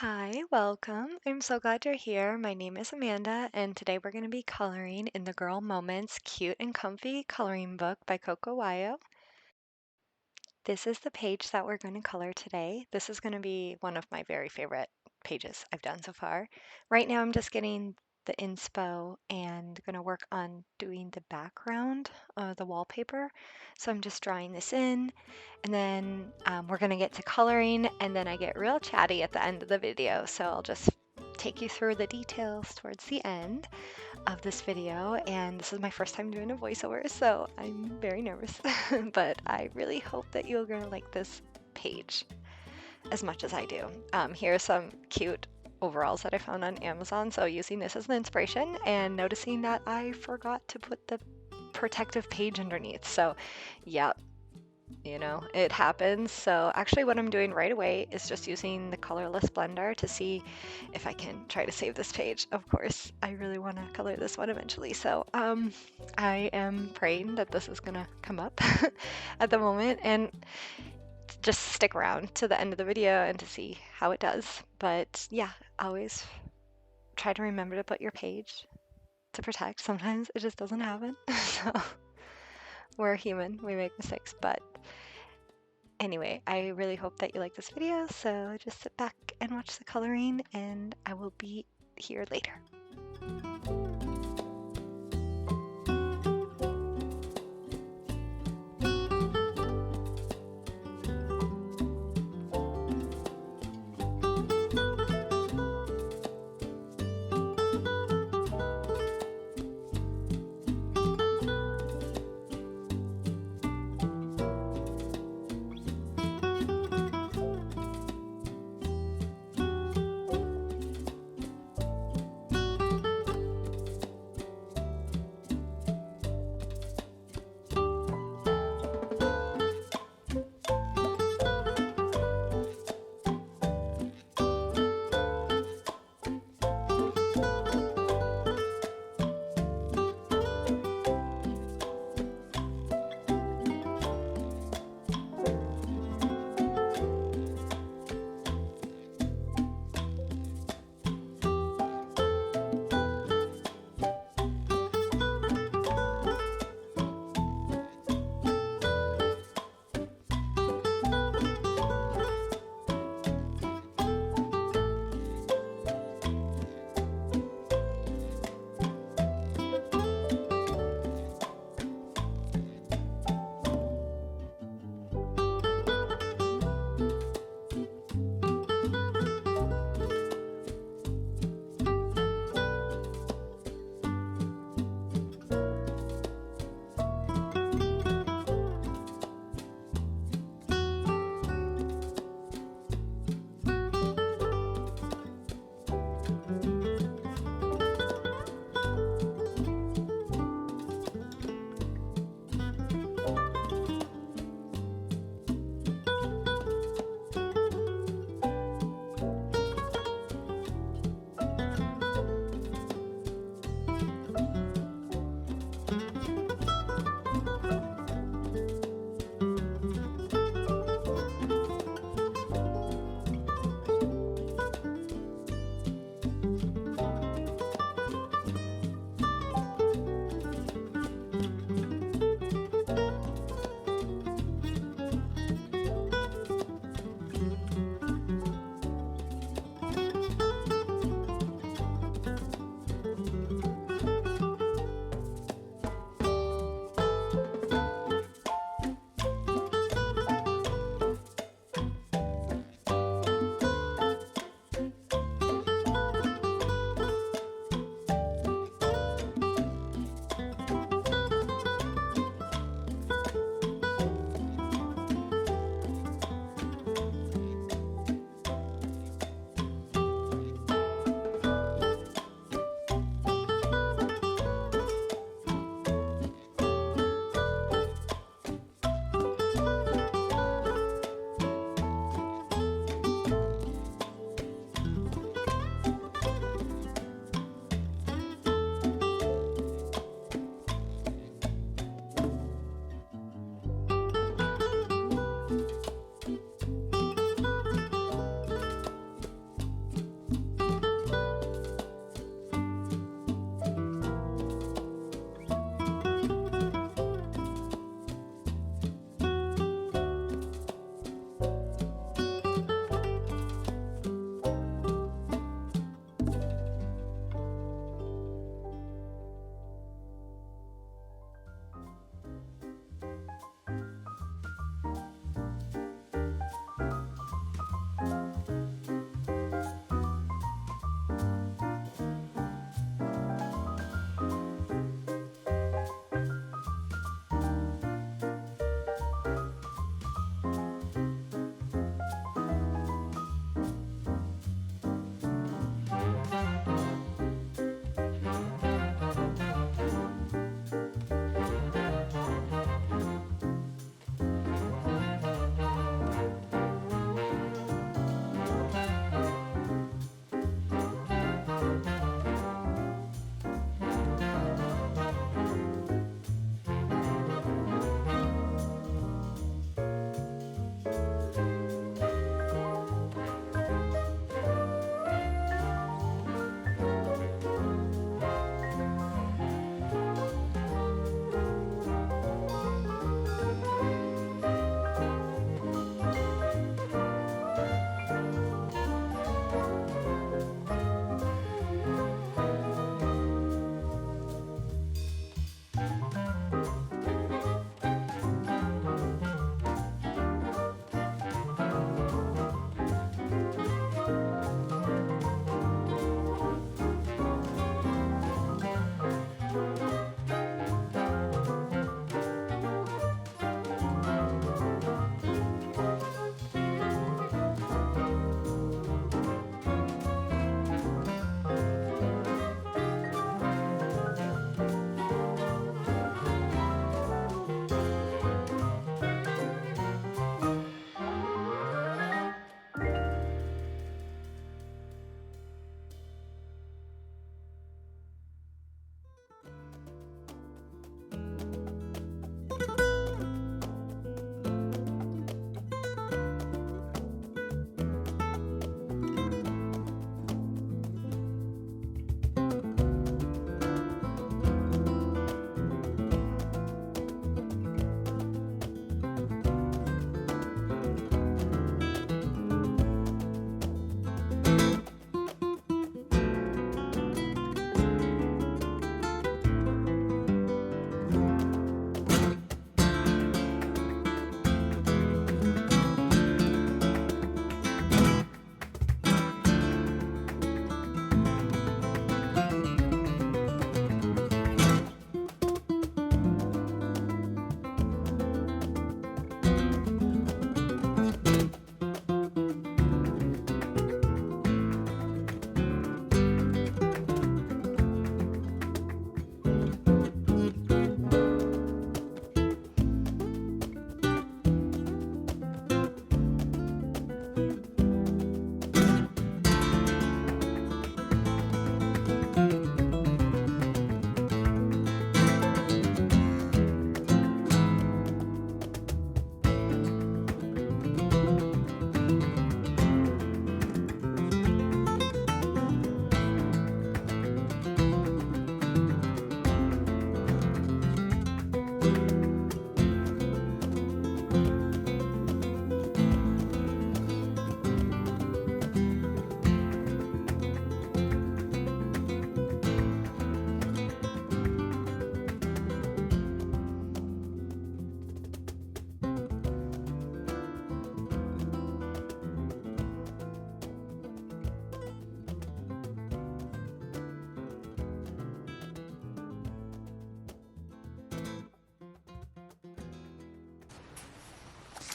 Hi, welcome. I'm so glad you're here. My name is Amanda, and today we're going to be coloring in the Girl Moments Cute and Comfy Coloring Book by Coco Wyo. This is the page that we're going to color today. This is going to be one of my very favorite pages I've done so far. Right now I'm just getting the inspo and going to work on doing the background, the wallpaper. So I'm just drawing this in, and then we're going to get to coloring, and then I get real chatty at the end of the video. So I'll just take you through the details towards the end of this video, and this is my first time doing a voiceover, so I'm very nervous, but I really hope that you're gonna like this page as much as I do. Here are some cute overalls that I found on Amazon, so using this as an inspiration and noticing that I forgot to put the protective page underneath. So yeah, it happens. So actually what I'm doing right away is just using the colorless blender to see if I can try to save this page. Of course, I really want to color this one eventually. So I am praying that this is gonna come up at the moment, and just stick around to the end of the video and to see how it does. But yeah, always try to remember to put your page to protect. Sometimes it just doesn't happen. So we're human, we make mistakes, but anyway, I really hope that you like this video, so just sit back and watch the coloring, and I will be here later.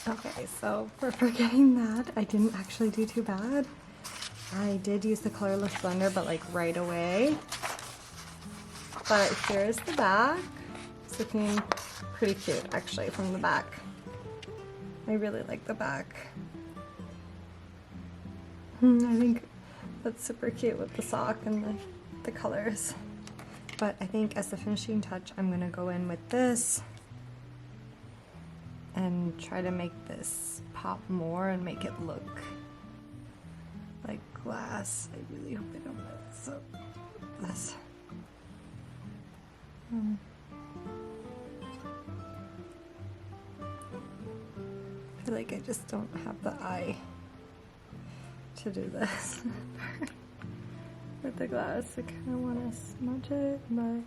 Okay, so for forgetting that, I didn't actually do too bad. I did use the colorless blender, but like right away. But here's the back. It's looking pretty cute actually from the back. I really like the back. I think that's super cute with the sock and the colors. But I think as the finishing touch, I'm gonna go in with this and try to make this pop more and make it look like glass. I really hope I don't mess up this. I feel like I just don't have the eye to do this with the glass. I kind of want to smudge it, but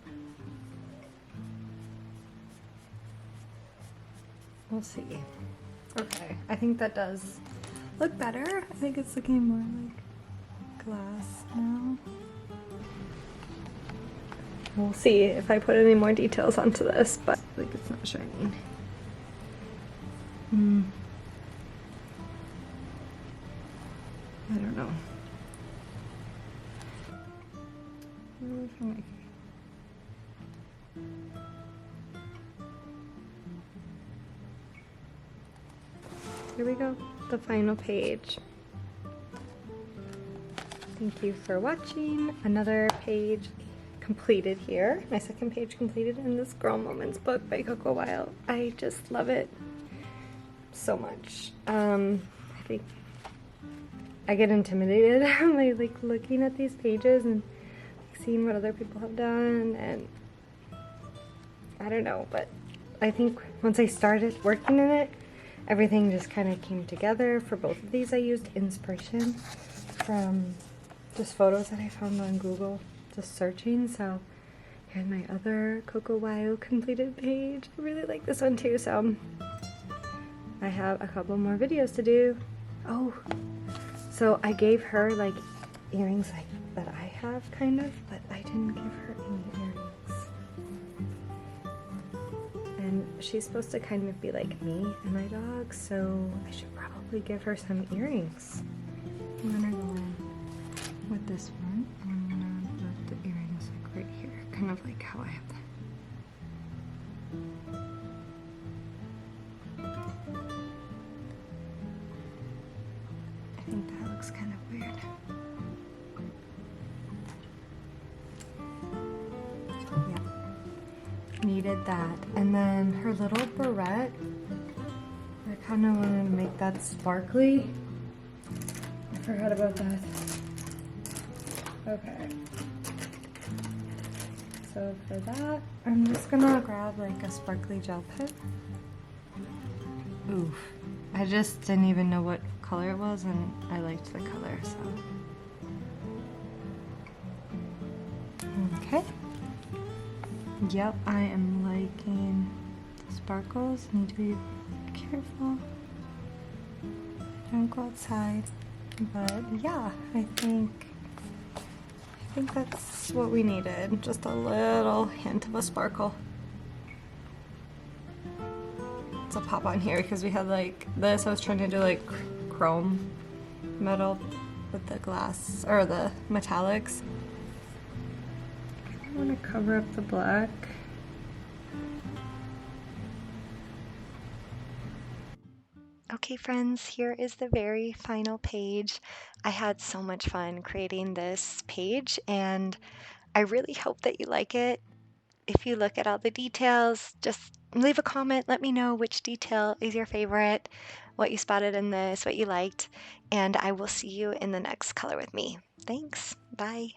we'll see. Okay, I think that does look better. I think it's looking more like glass now. We'll see if I put any more details onto this, but I think it's not shining. I don't know. Here we go, the final page. Thank you for watching. Another page completed here. My second page completed in this Girl Moments book by Coco Wyo. I just love it so much. I think I get intimidated by like looking at these pages and like, seeing what other people have done, and I don't know, but I think once I started working in it, everything just kind of came together. For both of these, I used inspiration from just photos that I found on Google, just searching. So here's my other Coco Wyo completed page. I really like this one too, so I have a couple more videos to do. Oh, so I gave her like earrings like that I have kind of, but I didn't give her any earrings. And she's supposed to kind of be like me and my dog, so I should probably give her some earrings. I'm gonna go in with this one, and I'm gonna put the earrings like right here, kind of like how I have them. I think that looks kind of weird. Yeah, needed that. And then her little barrette, I kind of wanted to make that sparkly. I forgot about that. Okay. So for that, I'm just gonna grab like a sparkly gel pen. Oof. I just didn't even know what color it was, and I liked the color, so. Okay. Yep, I am liking the sparkles. Need to be careful. Don't go outside. But yeah, I think that's what we needed. Just a little hint of a sparkle. It's a pop on here because we had like this. I was trying to do like chrome metal with the glass or the metallics. I want to cover up the black. Okay friends, here is the very final page. I had so much fun creating this page, and I really hope that you like it. If you look at all the details, just leave a comment, let me know which detail is your favorite, what you spotted in this, what you liked, and I will see you in the next color with me. Thanks, bye.